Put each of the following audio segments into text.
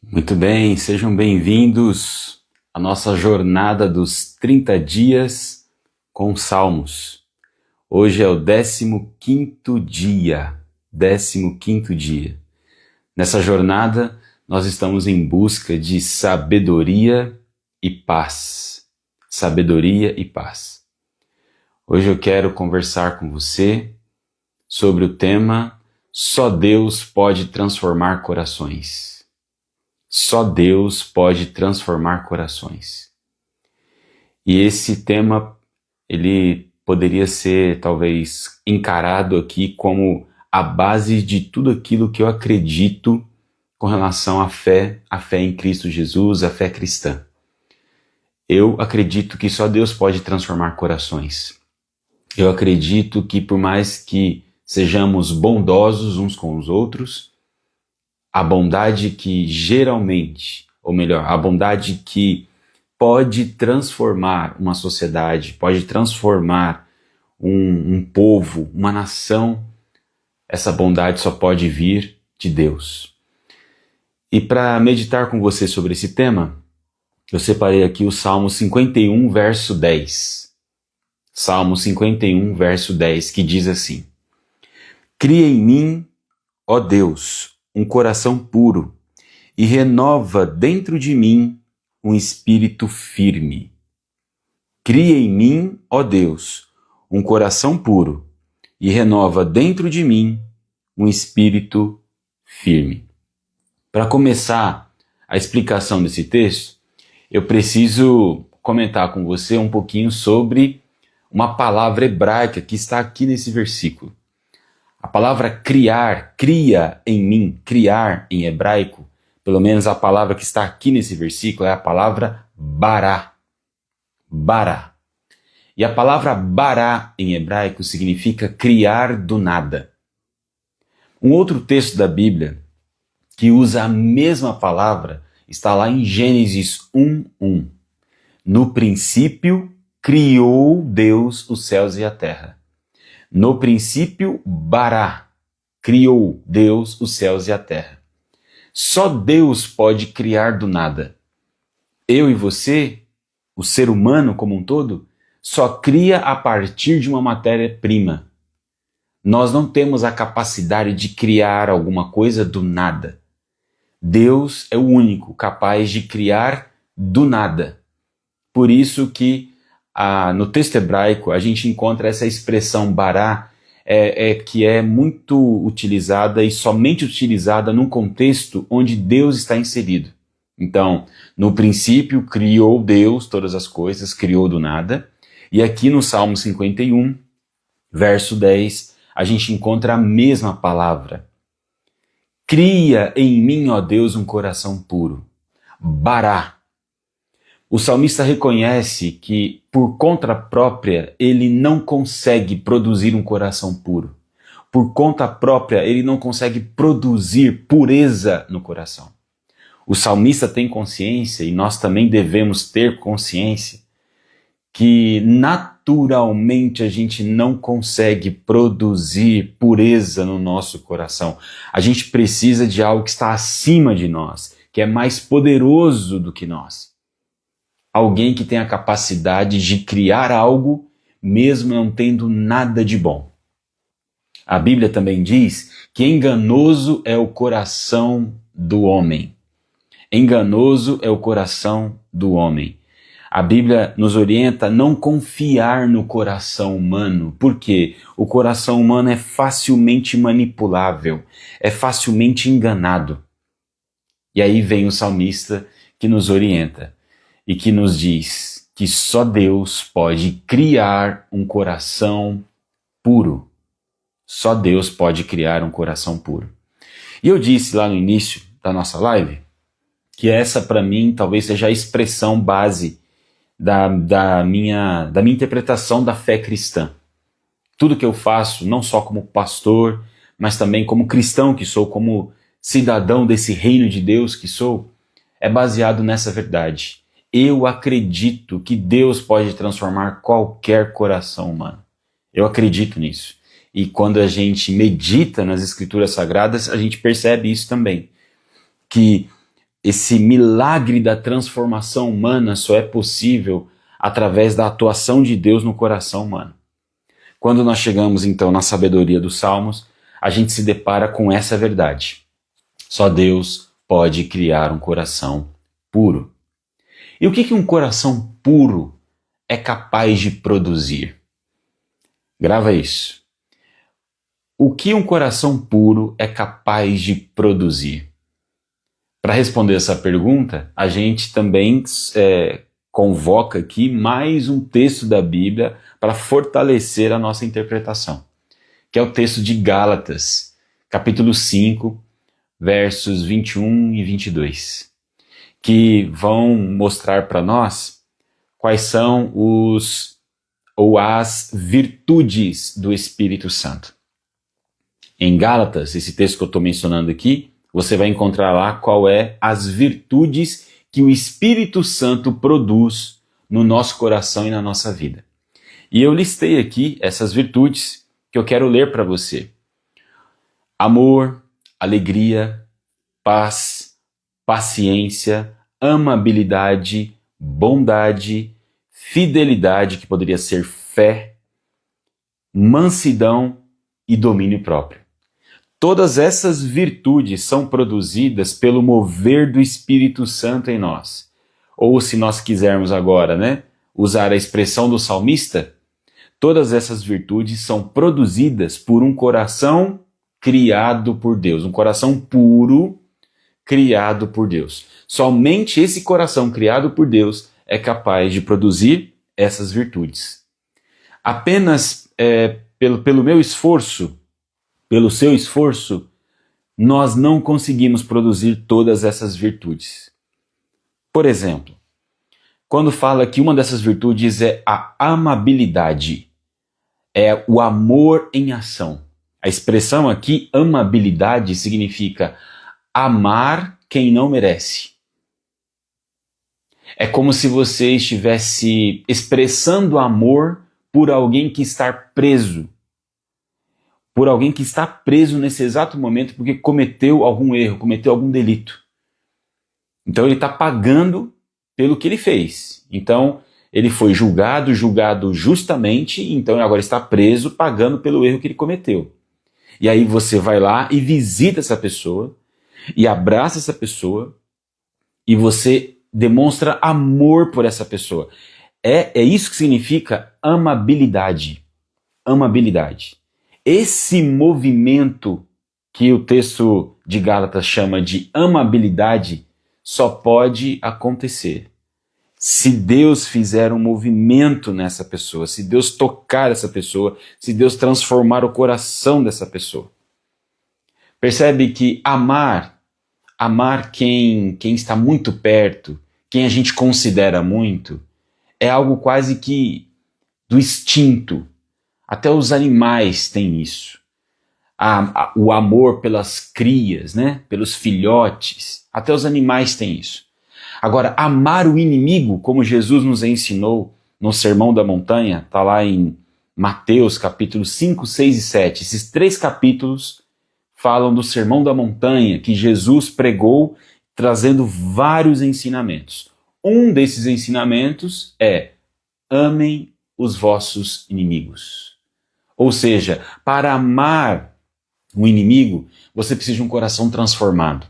Muito bem, sejam bem-vindos à nossa jornada dos 30 dias com Salmos. Hoje é o 15º dia, 15º dia. Nessa jornada, nós estamos em busca de sabedoria e paz. Sabedoria e paz. Hoje eu quero conversar com você sobre o tema Só Deus pode transformar corações. Só Deus pode transformar corações. E esse tema, ele poderia ser talvez encarado aqui como a base de tudo aquilo que eu acredito com relação à fé em Cristo Jesus, a fé cristã. Eu acredito que só Deus pode transformar corações. Eu acredito que por mais que sejamos bondosos uns com os outros, a bondade que geralmente, ou melhor, a bondade que pode transformar uma sociedade, pode transformar um povo, uma nação, essa bondade só pode vir de Deus. E para meditar com você sobre esse tema, eu separei aqui o Salmo 51, verso 10. Salmo 51, verso 10, que diz assim: Cria em mim, ó Deus, um coração puro, e renova dentro de mim um espírito firme. Cria em mim, ó Deus, um coração puro, e renova dentro de mim um espírito firme. Para começar a explicação desse texto, eu preciso comentar com você um pouquinho sobre uma palavra hebraica que está aqui nesse versículo. A palavra criar, cria em mim, criar em hebraico, pelo menos a palavra que está aqui nesse versículo é a palavra bará. Bará. E a palavra bará em hebraico significa criar do nada. Um outro texto da Bíblia que usa a mesma palavra está lá em Gênesis 1:1. No princípio criou Deus os céus e a terra. No princípio, bará, criou Deus os céus e a terra. Só Deus pode criar do nada. Eu e você, o ser humano como um todo, só cria a partir de uma matéria-prima. Nós não temos a capacidade de criar alguma coisa do nada. Deus é o único capaz de criar do nada. Por isso que no texto hebraico a gente encontra essa expressão bará, que é muito utilizada e somente utilizada num contexto onde Deus está inserido. Então, no princípio criou Deus todas as coisas, criou do nada. E aqui no Salmo 51, verso 10, a gente encontra a mesma palavra. Cria em mim, ó Deus, um coração puro. Bará. O salmista reconhece que, por conta própria, ele não consegue produzir um coração puro. Por conta própria, ele não consegue produzir pureza no coração. O salmista tem consciência, e nós também devemos ter consciência, que naturalmente a gente não consegue produzir pureza no nosso coração. A gente precisa de algo que está acima de nós, que é mais poderoso do que nós. Alguém que tem a capacidade de criar algo, mesmo não tendo nada de bom. A Bíblia também diz que enganoso é o coração do homem. Enganoso é o coração do homem. A Bíblia nos orienta a não confiar no coração humano, porque o coração humano é facilmente manipulável, é facilmente enganado. E aí vem o salmista que nos orienta e que nos diz que só Deus pode criar um coração puro. Só Deus pode criar um coração puro. E eu disse lá no início da nossa live que essa para mim talvez seja a expressão base da minha interpretação da fé cristã. Tudo que eu faço, não só como pastor, mas também como cristão que sou, como cidadão desse reino de Deus que sou, é baseado nessa verdade. Eu acredito que Deus pode transformar qualquer coração humano. Eu acredito nisso. E quando a gente medita nas Escrituras Sagradas, a gente percebe isso também. Que esse milagre da transformação humana só é possível através da atuação de Deus no coração humano. Quando nós chegamos então na sabedoria dos Salmos, a gente se depara com essa verdade. Só Deus pode criar um coração puro. E o que um coração puro é capaz de produzir? Grava isso. O que um coração puro é capaz de produzir? Para responder essa pergunta, a gente também convoca aqui mais um texto da Bíblia para fortalecer a nossa interpretação, que é o texto de Gálatas, capítulo 5, versos 21 e 22, que vão mostrar para nós quais são as virtudes do Espírito Santo. Em Gálatas, esse texto que eu estou mencionando aqui, você vai encontrar lá qual é as virtudes que o Espírito Santo produz no nosso coração e na nossa vida. E eu listei aqui essas virtudes que eu quero ler para você. Amor, alegria, paz, paciência, amabilidade, bondade, fidelidade, que poderia ser fé, mansidão e domínio próprio. Todas essas virtudes são produzidas pelo mover do Espírito Santo em nós. Ou, se nós quisermos agora, usar a expressão do salmista, todas essas virtudes são produzidas por um coração criado por Deus, um coração puro criado por Deus. Somente esse coração criado por Deus é capaz de produzir essas virtudes. Apenas pelo meu esforço, pelo seu esforço, nós não conseguimos produzir todas essas virtudes. Por exemplo, quando fala que uma dessas virtudes é a amabilidade, é o amor em ação. A expressão aqui, amabilidade, significa amar quem não merece. É como se você estivesse expressando amor por alguém que está preso. Por alguém que está preso nesse exato momento porque cometeu algum erro, cometeu algum delito. Então ele está pagando pelo que ele fez. Então ele foi julgado justamente, então ele agora está preso pagando pelo erro que ele cometeu. E aí você vai lá e visita essa pessoa, e abraça essa pessoa, e você demonstra amor por essa pessoa. É isso que significa amabilidade. Amabilidade. Esse movimento que o texto de Gálatas chama de amabilidade só pode acontecer se Deus fizer um movimento nessa pessoa, se Deus tocar essa pessoa, se Deus transformar o coração dessa pessoa. Percebe que amar quem está muito perto, quem a gente considera muito, é algo quase que do instinto. Até os animais têm isso. O amor pelas crias, pelos filhotes, até os animais têm isso. Agora, amar o inimigo, como Jesus nos ensinou no Sermão da Montanha, está lá em Mateus capítulos 5, 6 e 7. Esses 3 capítulos falam do Sermão da Montanha, que Jesus pregou trazendo vários ensinamentos. Um desses ensinamentos é: amem os vossos inimigos. Ou seja, para amar o inimigo, você precisa de um coração transformado.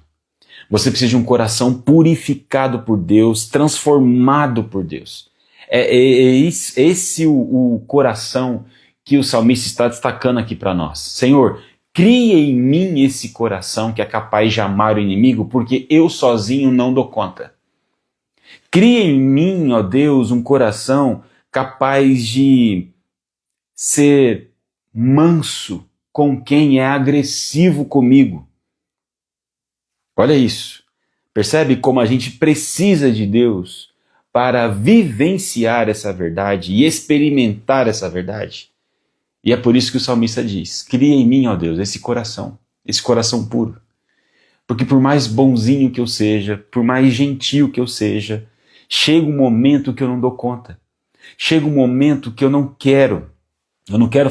Você precisa de um coração purificado por Deus, transformado por Deus. É esse o coração que o salmista está destacando aqui para nós. Senhor, cria em mim esse coração que é capaz de amar o inimigo, porque eu sozinho não dou conta. Cria em mim, ó Deus, um coração capaz de ser manso com quem é agressivo comigo. Olha isso. Percebe como a gente precisa de Deus para vivenciar essa verdade e experimentar essa verdade? E é por isso que o salmista diz: cria em mim, ó Deus, esse coração puro. Porque por mais bonzinho que eu seja, por mais gentil que eu seja, chega um momento que eu não dou conta. Chega um momento que eu não quero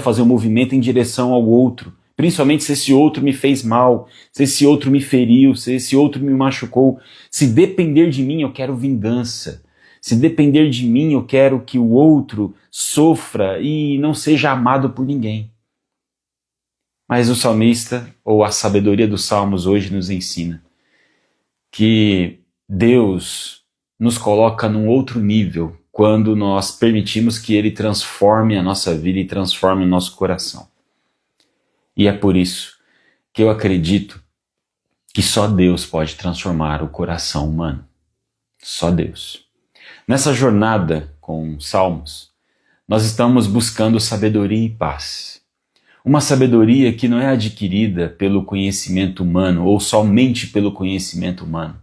fazer um movimento em direção ao outro, principalmente se esse outro me fez mal, se esse outro me feriu, se esse outro me machucou. Se depender de mim, eu quero vingança. Se depender de mim, eu quero que o outro sofra e não seja amado por ninguém. Mas o salmista, ou a sabedoria dos salmos hoje nos ensina que Deus nos coloca num outro nível quando nós permitimos que Ele transforme a nossa vida e transforme o nosso coração. E é por isso que eu acredito que só Deus pode transformar o coração humano. Só Deus. Nessa jornada com Salmos, nós estamos buscando sabedoria e paz. Uma sabedoria que não é adquirida pelo conhecimento humano ou somente pelo conhecimento humano.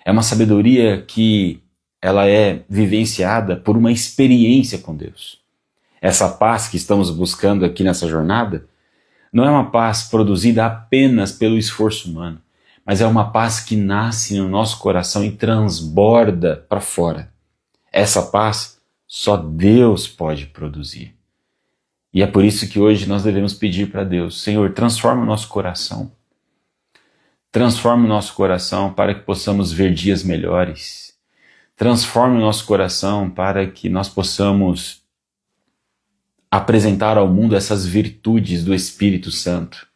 É uma sabedoria que ela é vivenciada por uma experiência com Deus. Essa paz que estamos buscando aqui nessa jornada não é uma paz produzida apenas pelo esforço humano, mas é uma paz que nasce no nosso coração e transborda para fora. Essa paz só Deus pode produzir. E é por isso que hoje nós devemos pedir para Deus: Senhor, transforma o nosso coração. Transforma o nosso coração para que possamos ver dias melhores. Transforma o nosso coração para que nós possamos apresentar ao mundo essas virtudes do Espírito Santo,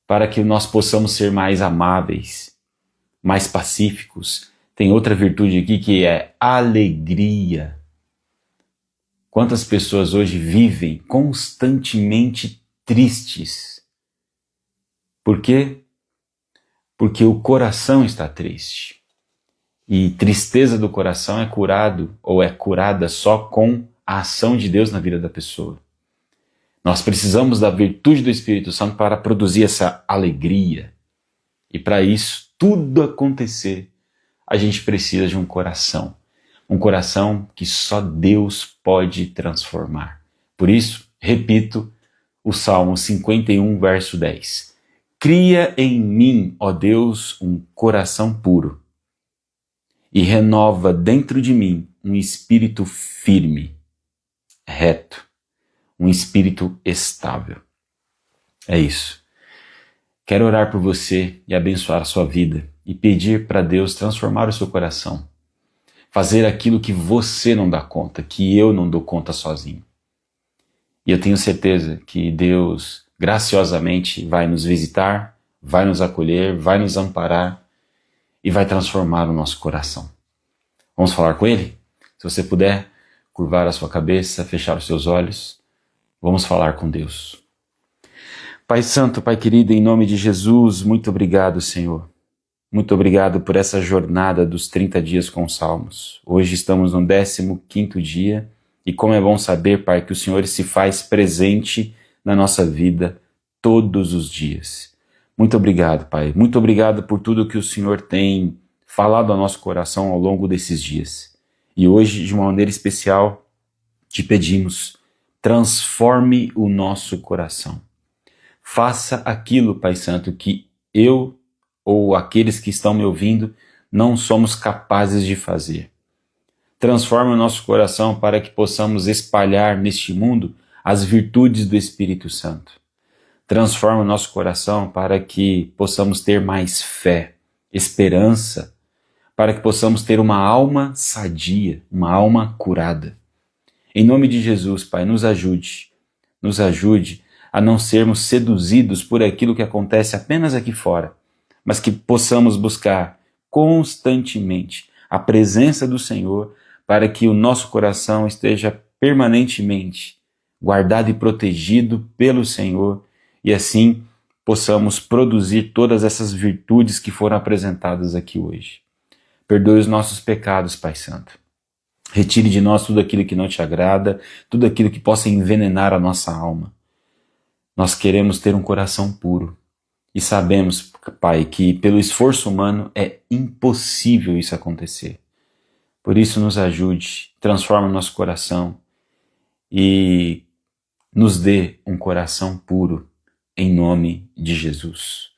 para que nós possamos ser mais amáveis, mais pacíficos. Tem outra virtude aqui que é alegria. Quantas pessoas hoje vivem constantemente tristes? Por quê? Porque o coração está triste. E tristeza do coração é curado ou é curada só com a ação de Deus na vida da pessoa. Nós precisamos da virtude do Espírito Santo para produzir essa alegria. E para isso tudo acontecer, a gente precisa de um coração. Um coração que só Deus pode transformar. Por isso, repito o Salmo 51, verso 10. Cria em mim, ó Deus, um coração puro e renova dentro de mim um espírito firme, reto, um espírito estável. É isso. Quero orar por você e abençoar a sua vida e pedir para Deus transformar o seu coração. Fazer aquilo que você não dá conta, que eu não dou conta sozinho. E eu tenho certeza que Deus graciosamente vai nos visitar, vai nos acolher, vai nos amparar e vai transformar o nosso coração. Vamos falar com Ele? Se você puder, curvar a sua cabeça, fechar os seus olhos, vamos falar com Deus. Pai Santo, Pai querido, em nome de Jesus, muito obrigado, Senhor. Muito obrigado por essa jornada dos 30 dias com Salmos. Hoje estamos no 15º dia e como é bom saber, Pai, que o Senhor se faz presente na nossa vida todos os dias. Muito obrigado, Pai. Muito obrigado por tudo que o Senhor tem falado ao nosso coração ao longo desses dias. E hoje, de uma maneira especial, te pedimos, transforme o nosso coração. Faça aquilo, Pai Santo, que eu ou aqueles que estão me ouvindo não somos capazes de fazer. Transforma o nosso coração para que possamos espalhar neste mundo as virtudes do Espírito Santo. Transforma o nosso coração para que possamos ter mais fé, esperança, para que possamos ter uma alma sadia, uma alma curada. Em nome de Jesus, Pai, nos ajude a não sermos seduzidos por aquilo que acontece apenas aqui fora, mas que possamos buscar constantemente a presença do Senhor para que o nosso coração esteja permanentemente guardado e protegido pelo Senhor e assim possamos produzir todas essas virtudes que foram apresentadas aqui hoje. Perdoe os nossos pecados, Pai Santo. Retire de nós tudo aquilo que não te agrada, tudo aquilo que possa envenenar a nossa alma. Nós queremos ter um coração puro. E sabemos, Pai, que pelo esforço humano é impossível isso acontecer. Por isso nos ajude, transforma o nosso coração e nos dê um coração puro, em nome de Jesus.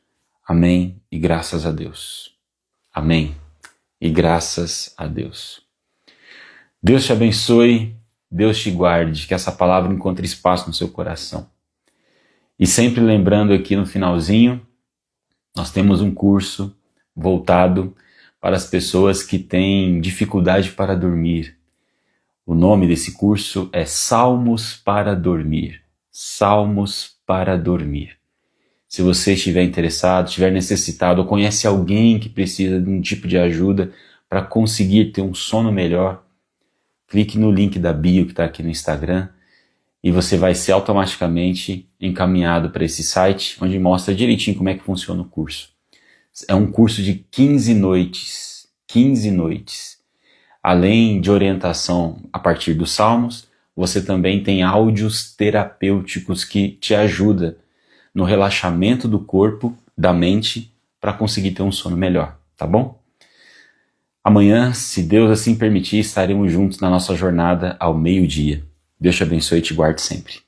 Amém e graças a Deus. Amém e graças a Deus. Deus te abençoe, Deus te guarde, que essa palavra encontre espaço no seu coração. E sempre lembrando aqui no finalzinho, nós temos um curso voltado para as pessoas que têm dificuldade para dormir. O nome desse curso é Salmos para Dormir. Salmos para Dormir. Se você estiver interessado, estiver necessitado ou conhece alguém que precisa de um tipo de ajuda para conseguir ter um sono melhor, clique no link da bio que está aqui no Instagram e você vai ser automaticamente encaminhado para esse site, onde mostra direitinho como é que funciona o curso. É um curso de 15 noites. 15 noites. Além de orientação a partir dos Salmos, você também tem áudios terapêuticos que te ajudam no relaxamento do corpo, da mente, para conseguir ter um sono melhor, tá bom? Amanhã, se Deus assim permitir, estaremos juntos na nossa jornada ao meio-dia. Deus te abençoe e te guarde sempre.